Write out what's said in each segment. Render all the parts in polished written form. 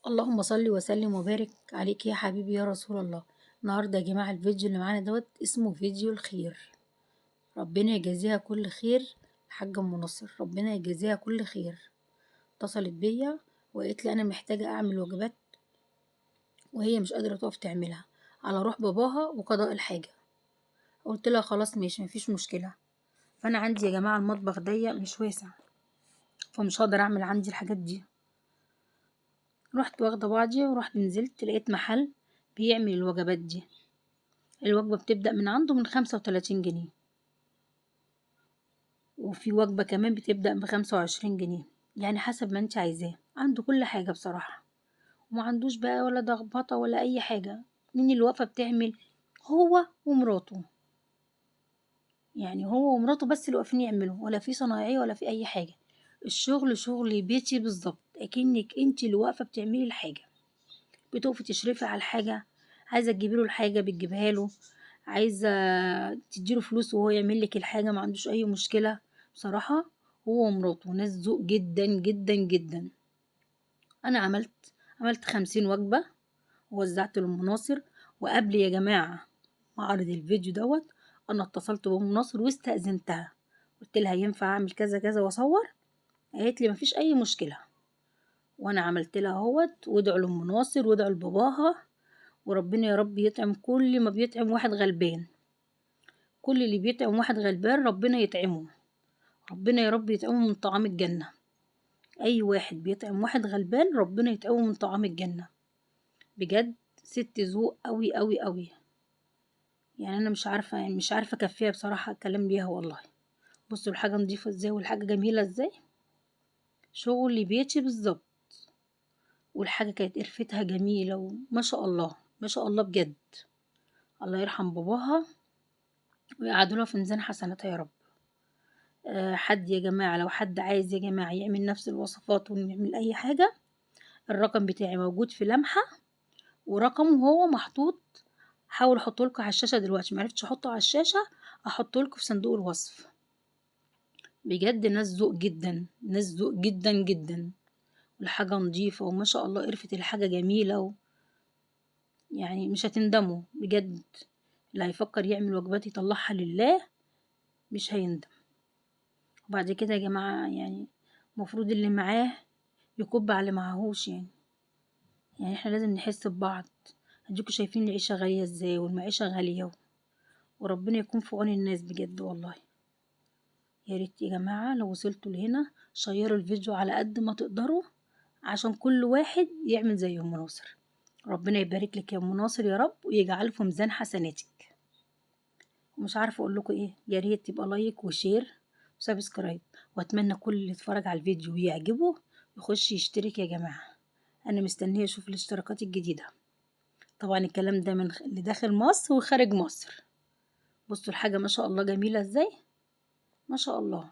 اللهم صل وسلم وبارك عليك يا حبيبي يا رسول الله. النهارده يا جماعه الفيديو اللي معانا اسمه فيديو الخير. ربنا يجازيها كل خير. الحاجه ام نصر ربنا يجازيها كل خير. اتصلت بيا وقالت لي انا محتاجه اعمل وجبات وهي مش قادره تقف تعملها على روح باباها وقضاء الحاجه. قلت لها خلاص ماشي مفيش مشكله. فانا عندي يا جماعه المطبخ ضيق مش واسع، فمش هقدر اعمل عندي الحاجات دي. رحت واخده بعضي ورحت نزلت لقيت محل بيعمل الوجبات دي. الوجبة بتبدأ من عنده من 35 جنيه، وفي وجبة كمان بتبدأ ب25 جنيه، يعني حسب ما انت عايزاه. عنده كل حاجة بصراحة، وما عندوش بقى ولا ضغبطة ولا أي حاجة. مين اللي واقفة بتعمل؟ هو ومراته. يعني هو ومراته بس اللي واقفين يعملوا، ولا في صنايعية ولا في أي حاجة. الشغل شغل بيتي بالظبط، أكنك انت اللي واقفة بتعملي الحاجة. بتقفي تشرفي على الحاجة، عايزة تجيبيله الحاجة بتجيبها له، عايزة تديله فلوس وهو يعمل لك الحاجة، ما عندوش أي مشكلة. بصراحة هو ومراته ناس ذوق جدا جدا جدا. أنا عملت 50 وجبة ووزعت للمناصر. وقبل يا جماعة ما أعرض الفيديو أنا اتصلت بأم ناصر واستأذنتها، قلت لها ينفع أعمل كذا كذا وأصور؟ قالت لي مفيش أي مشكلة. وأنا عملت لها وادعوا لأم ناصر وادعوا لباباها، وربنا يا رب يطعم كل ما بيطعم واحد غلبان. كل اللي بيطعم واحد غلبان ربنا يطعمه، ربنا يا رب يطعمه من طعام الجنة. أي واحد بيطعم واحد غلبان ربنا يطعمه من طعام الجنة. بجد ست ذوق أوي أوي أوي. يعني أنا مش عارفة أكفيها بصراحة الكلام ليها والله. بصوا الحاجة نضيفة ازاي والحاجة جميلة ازاي، شغل بيتي بالظبط. والحاجة كانت قرفتها جميلة وما شاء الله ما شاء الله بجد. الله يرحم باباها ويقعدوا في ميزان حسناتها يا رب. حد يا جماعة، لو حد عايز يا جماعة يعمل نفس الوصفات ونعمل أي حاجة، الرقم بتاعي موجود في لمحة، ورقمه هو محطوط. حاول احطهولكوا على الشاشة دلوقتي، معرفتش احطه على الشاشة احطهولكوا في صندوق الوصف. بجد ناس ذوق جدا، ناس ذوق جدا جدا. والحاجة نضيفة وما شاء الله قرفت الحاجة جميلة يعني مش هتندموا بجد. اللي هيفكر يعمل وجبات يطلعها لله مش هيندم. وبعد كده يا جماعة يعني المفروض اللي معاه يكب على اللي معهوش. يعني احنا لازم نحس ببعض. اديكوا شايفين العيشة غالية ازاي والمعيشة غالية، وربنا يكون في عون الناس بجد والله. يا ريت يا جماعة لو وصلتوا لهنا شيروا الفيديو على قد ما تقدروا، عشان كل واحد يعمل زي ام ناصر. ربنا يبارك لك يا ام ناصر يا رب، ويجعله في ميزان حسناتك. مش عارفه اقول لكم ايه، يا ريت تبقى لايك وشير وسبسكرايب. واتمنى كل اللي اتفرج على الفيديو ويعجبه يخش يشترك يا جماعه. انا مستنيه اشوف الاشتراكات الجديده. طبعا الكلام ده من اللي داخل مصر وخارج مصر. بصوا الحاجة ما شاء الله جميلة ازاي، ما شاء الله.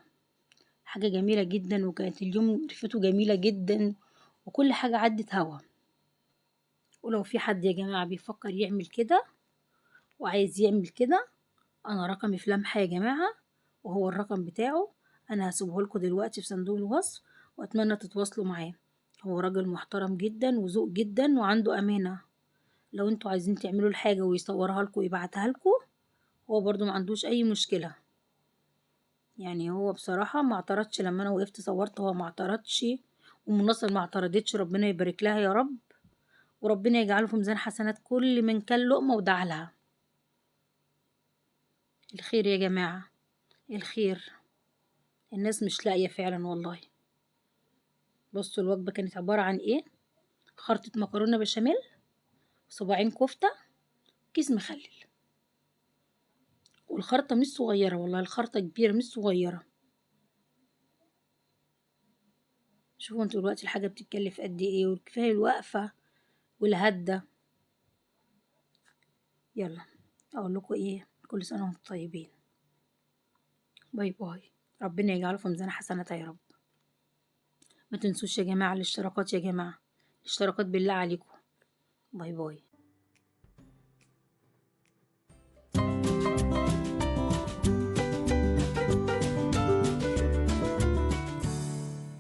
حاجة جميلة جدا، وكانت اليوم ريحته جميلة جدا، وكل حاجة عدت هوا. ولو في حد يا جماعة بيفكر يعمل كده وعايز يعمل كده، انا رقمي في لمحة يا جماعة، وهو الرقم بتاعه. انا هسيبه لكم دلوقتي في صندوق الوصف، واتمنى تتواصلوا معاه. هو راجل محترم جدا وذوق جدا وعنده امانة. لو انتوا عايزين تعملوا الحاجة ويصورها لكم ويبعتها لكم، هو برضو ما عندوش اي مشكلة. يعني هو بصراحة ما اعترضش لما انا وقفت صورت، هو ما اعترضش. ومناصر ما اعترضتش، ربنا يبارك لها يا رب، وربنا يجعله في ميزان حسنات كل من كان لقمة ودعا لها. الخير يا جماعة، الخير. الناس مش لاقية فعلا والله. بصوا الوجبة كانت عبارة عن ايه: خرطة مكرونة بشاميل، صباعين كفتة، كيس مخلل. والخرطة مش صغيرة والله، الخرطة كبيرة مش صغيرة. شوفوا انتوا دلوقتي الحاجة بتتكلف قد ايه، وكفاية الوقفة والهدة. يلا اقول لكم ايه، كل سنة وانتم طيبين. باي باي. ربنا يجعله في ميزان حسناتها يا رب. ما تنسوش يا جماعة الاشتراكات، يا جماعة الاشتراكات بالله عليكم. باي باي.